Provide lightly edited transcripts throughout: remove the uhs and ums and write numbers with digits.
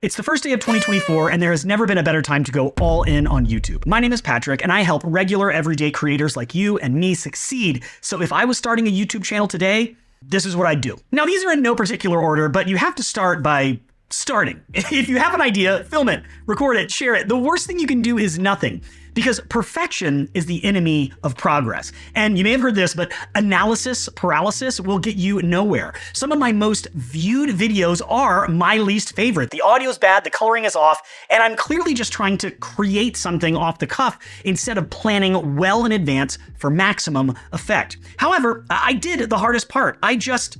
It's the first day of 2024, and there has never been a better time to go all in on YouTube. My name is Patrick, and I help regular everyday creators like you and me succeed. So if I was starting a YouTube channel today, this is what I'd do. Now, these are in no particular order, but you have to start by starting. If you have an idea, film it, record it, share it. The worst thing you can do is nothing, because perfection is the enemy of progress. And you may have heard this, but analysis paralysis will get you nowhere. Some of my most viewed videos are my least favorite. The audio's bad, the coloring is off, and I'm clearly just trying to create something off the cuff instead of planning well in advance for maximum effect. However, I did the hardest part. I just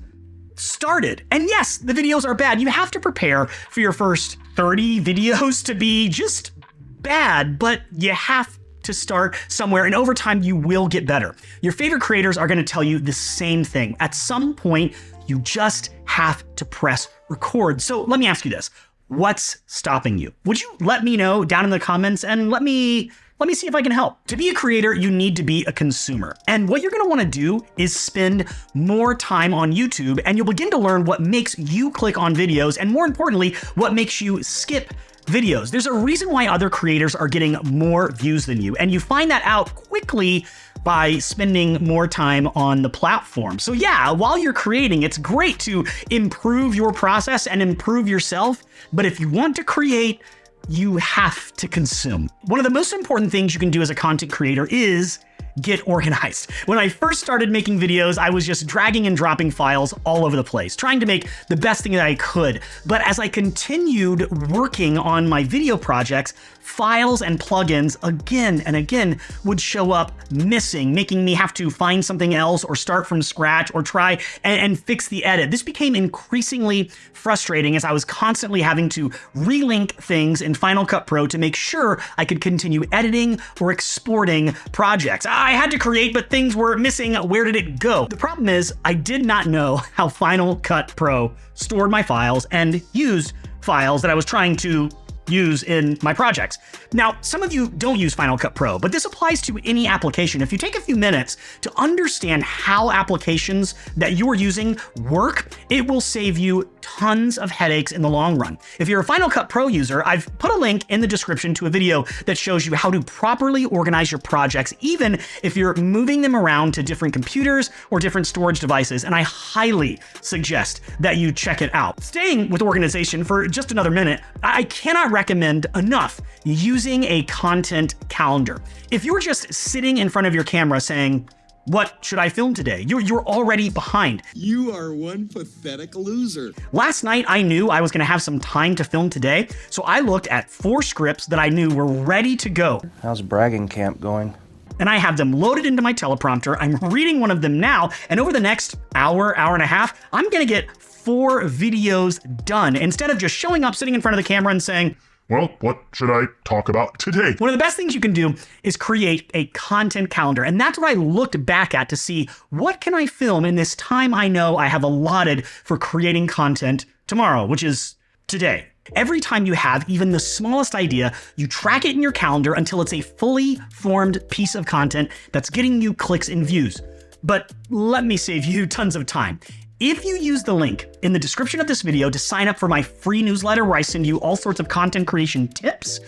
started. And yes, the videos are bad. You have to prepare for your first 30 videos to be just bad, but you have to start somewhere, and over time you will get better. Your favorite creators are going to tell you the same thing. At some point, you just have to press record. So let me ask you this. What's stopping you? Would you let me know down in the comments, and let me see if I can help. To be a creator, you need to be a consumer. And what you're gonna wanna do is spend more time on YouTube, and you'll begin to learn what makes you click on videos, and more importantly, what makes you skip videos. There's a reason why other creators are getting more views than you, and you find that out quickly by spending more time on the platform. So yeah, while you're creating, it's great to improve your process and improve yourself, but if you want to create, you have to consume. One of the most important things you can do as a content creator is get organized. When I first started making videos, I was just dragging and dropping files all over the place, trying to make the best thing that I could. But as I continued working on my video projects, files and plugins again and again would show up missing, making me have to find something else or start from scratch or try and fix the edit. This became increasingly frustrating as I was constantly having to relink things in Final Cut Pro to make sure I could continue editing or exporting projects. I had to create, but things were missing. Where did it go? The problem is I did not know how Final Cut Pro stored my files and used files that I was trying to use in my projects. Now, some of you don't use Final Cut Pro, but this applies to any application. If you take a few minutes to understand how applications that you are using work, it will save you tons of headaches in the long run. If you're a Final Cut Pro user, I've put a link in the description to a video that shows you how to properly organize your projects, even if you're moving them around to different computers or different storage devices, and I highly suggest that you check it out. Staying with organization for just another minute, I cannot recommend enough using a content calendar. If you're just sitting in front of your camera saying, "What should I film today?" You're already behind. You are one pathetic loser. Last night, I knew I was gonna have some time to film today, so I looked at 4 scripts that I knew were ready to go. How's bragging camp going? And I have them loaded into my teleprompter. I'm reading one of them now, and over the next hour and a half, I'm gonna get 4 videos done instead of just showing up, sitting in front of the camera and saying, "Well, what should I talk about today?" One of the best things you can do is create a content calendar. And that's what I looked back at to see, what can I film in this time I know I have allotted for creating content tomorrow, which is today. Every time you have even the smallest idea, you track it in your calendar until it's a fully formed piece of content that's getting you clicks and views. But let me save you tons of time. If you use the link in the description of this video to sign up for my free newsletter where I send you all sorts of content creation tips,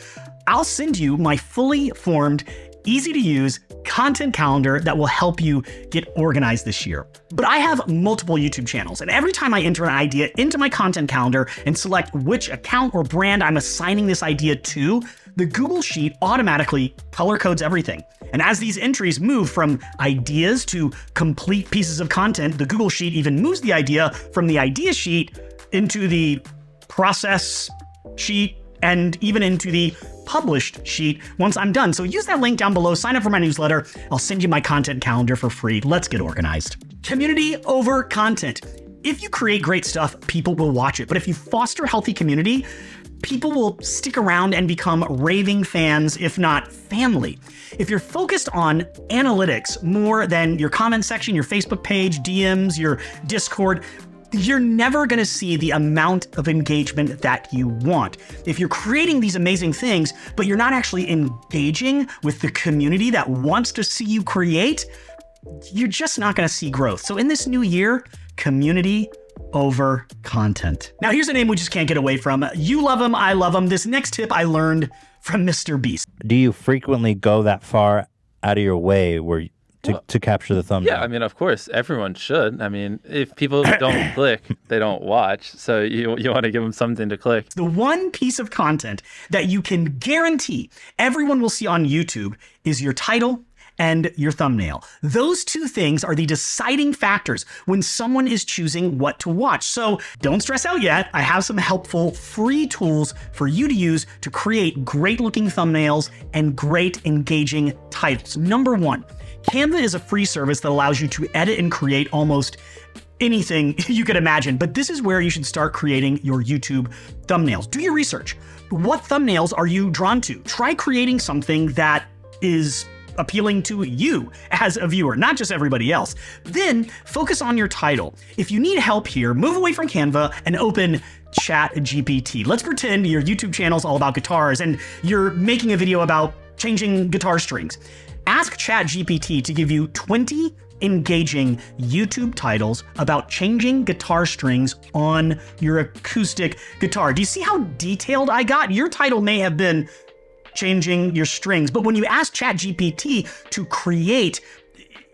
I'll send you my fully formed, easy to use content calendar that will help you get organized this year. But I have multiple YouTube channels, and every time I enter an idea into my content calendar and select which account or brand I'm assigning this idea to, the Google Sheet automatically color codes everything. And as these entries move from ideas to complete pieces of content, the Google Sheet even moves the idea from the idea sheet into the process sheet and even into the published sheet once I'm done. So use that link down below, sign up for my newsletter. I'll send you my content calendar for free. Let's get organized. Community over content. If you create great stuff, people will watch it. But if you foster healthy community, people will stick around and become raving fans, if not family. If you're focused on analytics more than your comment section, your Facebook page, DMs, your Discord, you're never gonna see the amount of engagement that you want. If you're creating these amazing things, but you're not actually engaging with the community that wants to see you create, you're just not gonna see growth. So in this new year, community over content. Now here's a name we just can't get away from. You love him, I love him. This next tip I learned from Mr. Beast. Do you frequently go that far out of your way to capture the thumbnail? Yeah, I mean, of course, everyone should. I mean, if people don't click, they don't watch. So you want to give them something to click. The one piece of content that you can guarantee everyone will see on YouTube is your title and your thumbnail. Those two things are the deciding factors when someone is choosing what to watch. So don't stress out yet. I have some helpful free tools for you to use to create great looking thumbnails and great engaging titles. Number one, Canva is a free service that allows you to edit and create almost anything you could imagine, but this is where you should start creating your YouTube thumbnails. Do your research. What thumbnails are you drawn to? Try creating something that is appealing to you as a viewer, not just everybody else. Then focus on your title. If you need help here, move away from Canva and open ChatGPT. Let's pretend your YouTube channel is all about guitars and you're making a video about changing guitar strings. Ask ChatGPT to give you 20 engaging YouTube titles about changing guitar strings on your acoustic guitar. Do you see how detailed I got? Your title may have been changing your strings, but when you ask ChatGPT to create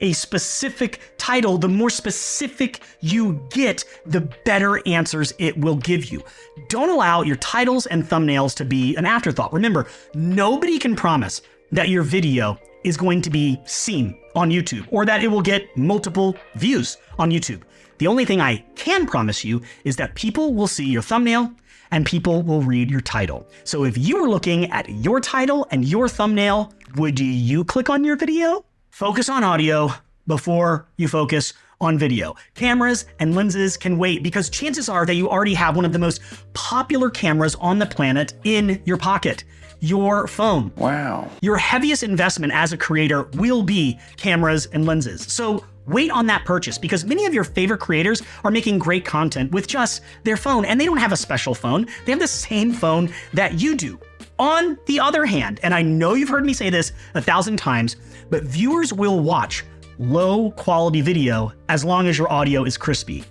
a specific title, the more specific you get, the better answers it will give you. Don't allow your titles and thumbnails to be an afterthought. Remember, nobody can promise that your video is going to be seen on YouTube or that it will get multiple views on YouTube. The only thing I can promise you is that people will see your thumbnail and people will read your title. So if you were looking at your title and your thumbnail, would you click on your video? Focus on audio before you focus on video. Cameras and lenses can wait because chances are that you already have one of the most popular cameras on the planet in your pocket. Your phone. Wow. Your heaviest investment as a creator will be cameras and lenses. So wait on that purchase because many of your favorite creators are making great content with just their phone and they don't have a special phone. They have the same phone that you do. On the other hand, and I know you've heard me say this 1,000 times, but viewers will watch low quality video as long as your audio is crispy.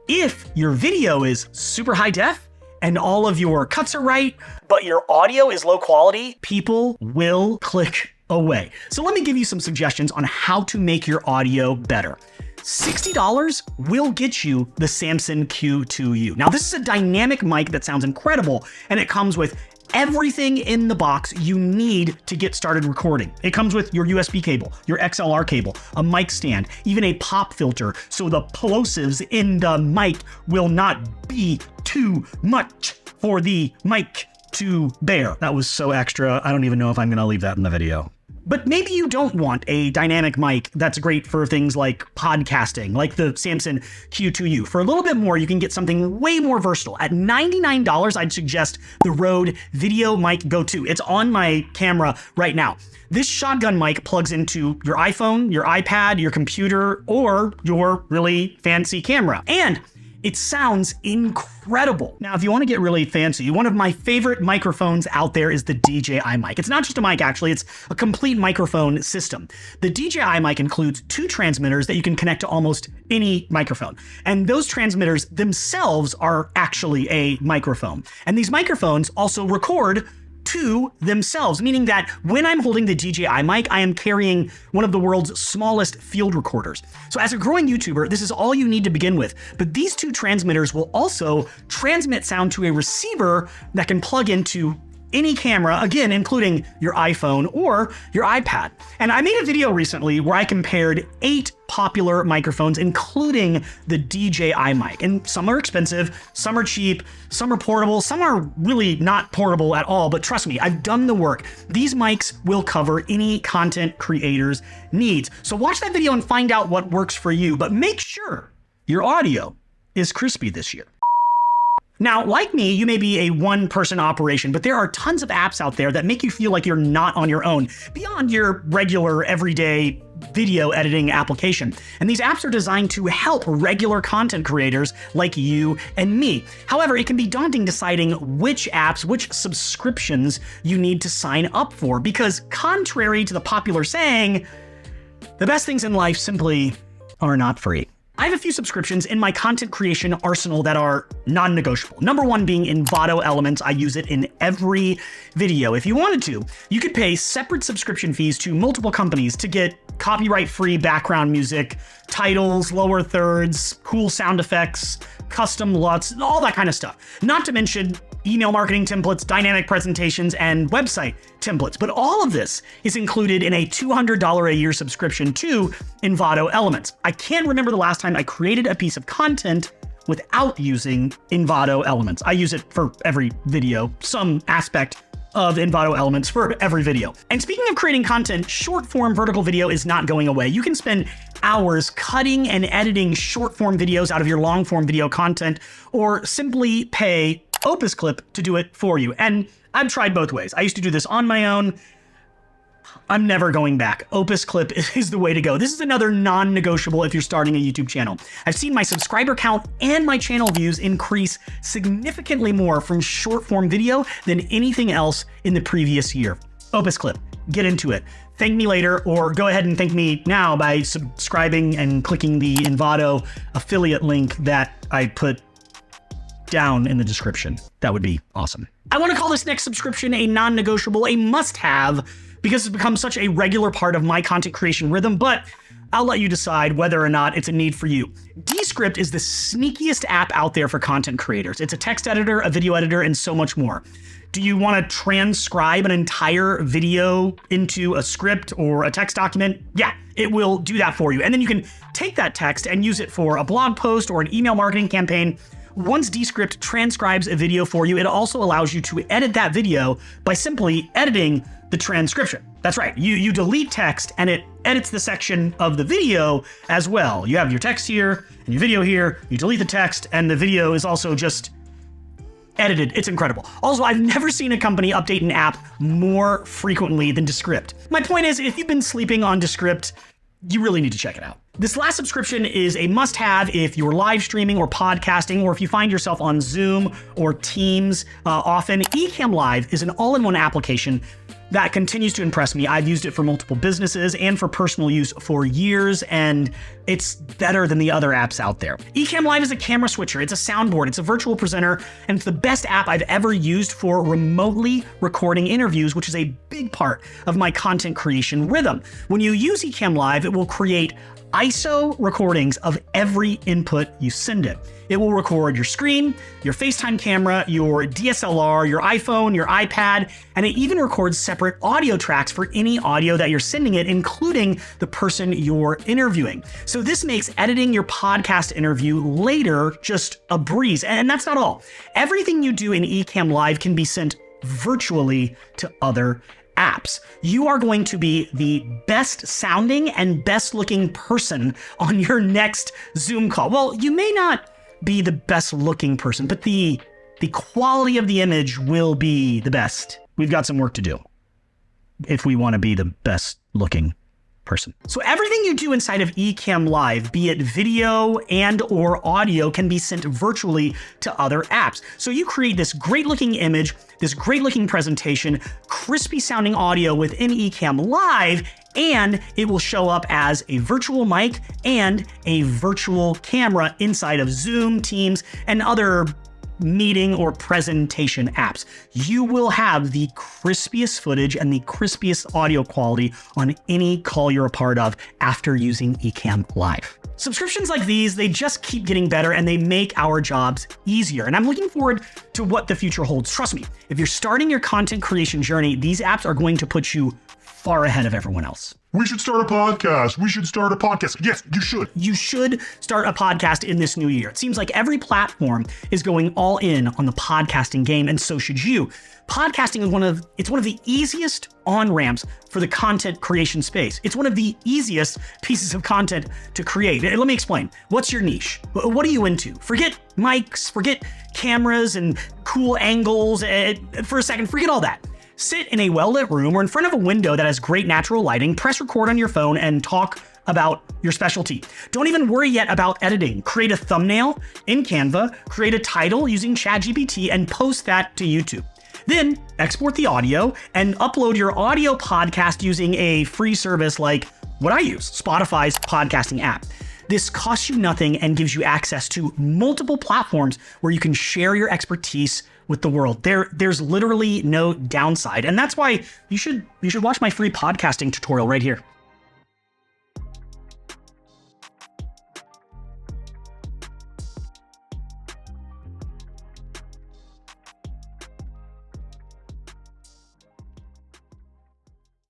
If your video is super high def, and all of your cuts are right, but your audio is low quality, people will click away. So let me give you some suggestions on how to make your audio better. $60 will get you the Samson Q2U. Now this is a dynamic mic that sounds incredible, and it comes with everything in the box you need to get started recording. It comes with your USB cable, your XLR cable, a mic stand, even a pop filter, so the plosives in the mic will not be too much for the mic to bear. That was so extra, I don't even know if I'm gonna leave that in the video. But maybe you don't want a dynamic mic that's great for things like podcasting, like the Samson Q2U. For a little bit more, you can get something way more versatile. At $99, I'd suggest the Rode Video Mic Go 2. It's on my camera right now. This shotgun mic plugs into your iPhone, your iPad, your computer, or your really fancy camera. And it sounds incredible. Now, if you want to get really fancy, one of my favorite microphones out there is the DJI mic. It's not just a mic, actually, it's a complete microphone system. The DJI mic includes 2 transmitters that you can connect to almost any microphone. And those transmitters themselves are actually a microphone. And these microphones also record to themselves, meaning that when I'm holding the DJI mic, I am carrying one of the world's smallest field recorders. So as a growing YouTuber, this is all you need to begin with. But these 2 transmitters will also transmit sound to a receiver that can plug into any camera, again, including your iPhone or your iPad. And I made a video recently where I compared 8 popular microphones, including the DJI mic. And some are expensive, some are cheap, some are portable, some are really not portable at all. But trust me, I've done the work. These mics will cover any content creator's needs. So watch that video and find out what works for you, but make sure your audio is crispy this year. Now, like me, you may be a one-person operation, but there are tons of apps out there that make you feel like you're not on your own, beyond your regular, everyday video editing application. And these apps are designed to help regular content creators like you and me. However, it can be daunting deciding which apps, which subscriptions you need to sign up for, because contrary to the popular saying, the best things in life simply are not free. I have a few subscriptions in my content creation arsenal that are non-negotiable. Number one being Envato Elements. I use it in every video. If you wanted to, you could pay separate subscription fees to multiple companies to get copyright-free background music, titles, lower thirds, cool sound effects, custom LUTs, all that kind of stuff. Not to mention email marketing templates, dynamic presentations, and website templates. But all of this is included in a $200 a year subscription to Envato Elements. I can't remember the last time I created a piece of content without using Envato Elements. I use it for every video, some aspect of Envato Elements for every video. And speaking of creating content, short form vertical video is not going away. You can spend hours cutting and editing short form videos out of your long form video content, or simply pay Opus Clip to do it for you. And I've tried both ways. I used to do this on my own. I'm never going back. Opus Clip is the way to go. This is another non-negotiable if you're starting a YouTube channel. I've seen my subscriber count and my channel views increase significantly more from short form video than anything else in the previous year. Opus Clip, get into it. Thank me later, or go ahead and thank me now by subscribing and clicking the Envato affiliate link that I put down in the description. That would be awesome. I want to call this next subscription a non-negotiable, a must-have, because it's become such a regular part of my content creation rhythm, but I'll let you decide whether or not it's a need for you. Descript is the sneakiest app out there for content creators. It's a text editor, a video editor, and so much more. Do you want to transcribe an entire video into a script or a text document? Yeah, it will do that for you. And then you can take that text and use it for a blog post or an email marketing campaign. Once Descript transcribes a video for you, it also allows you to edit that video by simply editing the transcription. That's right, you delete text and it edits the section of the video as well. You have your text here and your video here, you delete the text, and the video is also just edited. It's incredible. Also, I've never seen a company update an app more frequently than Descript. My point is, if you've been sleeping on Descript, you really need to check it out. This last subscription is a must-have if you're live streaming or podcasting, or if you find yourself on Zoom or Teams often. Ecamm Live is an all-in-one application that continues to impress me. I've used it for multiple businesses and for personal use for years, and it's better than the other apps out there. Ecamm Live is a camera switcher, it's a soundboard, it's a virtual presenter, and it's the best app I've ever used for remotely recording interviews, which is a big part of my content creation rhythm. When you use Ecamm Live, it will create ISO recordings of every input you send it. It will record your screen, your FaceTime camera, your DSLR, your iPhone, your iPad, and it even records separate audio tracks for any audio that you're sending it, including the person you're interviewing. So this makes editing your podcast interview later just a breeze. And that's not all. Everything you do in Ecamm Live can be sent virtually to other apps. You are going to be the best sounding and best looking person on your next Zoom call. Well, you may not be the best looking person, but the quality of the image will be the best. We've got some work to do if we want to be the best looking person. So everything you do inside of Ecamm Live, be it video and or audio, can be sent virtually to other apps. So you create this great looking image, this great looking presentation, crispy sounding audio within Ecamm Live, and it will show up as a virtual mic and a virtual camera inside of Zoom, Teams, and other meeting or presentation apps. You will have the crispiest footage and the crispiest audio quality on any call you're a part of after using Ecamm Live. Subscriptions like these, they just keep getting better and they make our jobs easier. And I'm looking forward to what the future holds. Trust me, if you're starting your content creation journey, these apps are going to put you far ahead of everyone else. We should start a podcast. We should start a podcast. Yes, you should. You should start a podcast in this new year. It seems like every platform is going all in on the podcasting game, and so should you. Podcasting is one of the easiest on-ramps for the content creation space. It's one of the easiest pieces of content to create. Let me explain. What's your niche? What are you into? Forget mics, forget cameras and cool angles. For a second, forget all that. Sit in a well-lit room or in front of a window that has great natural lighting, press record on your phone, and talk about your specialty. Don't even worry yet about editing. Create a thumbnail in Canva, create a title using ChatGPT, and post that to YouTube. Then export the audio and upload your audio podcast using a free service like what I use, Spotify's podcasting app. This costs you nothing and gives you access to multiple platforms where you can share your expertise with the world. There's literally no downside. And that's why you should watch my free podcasting tutorial right here.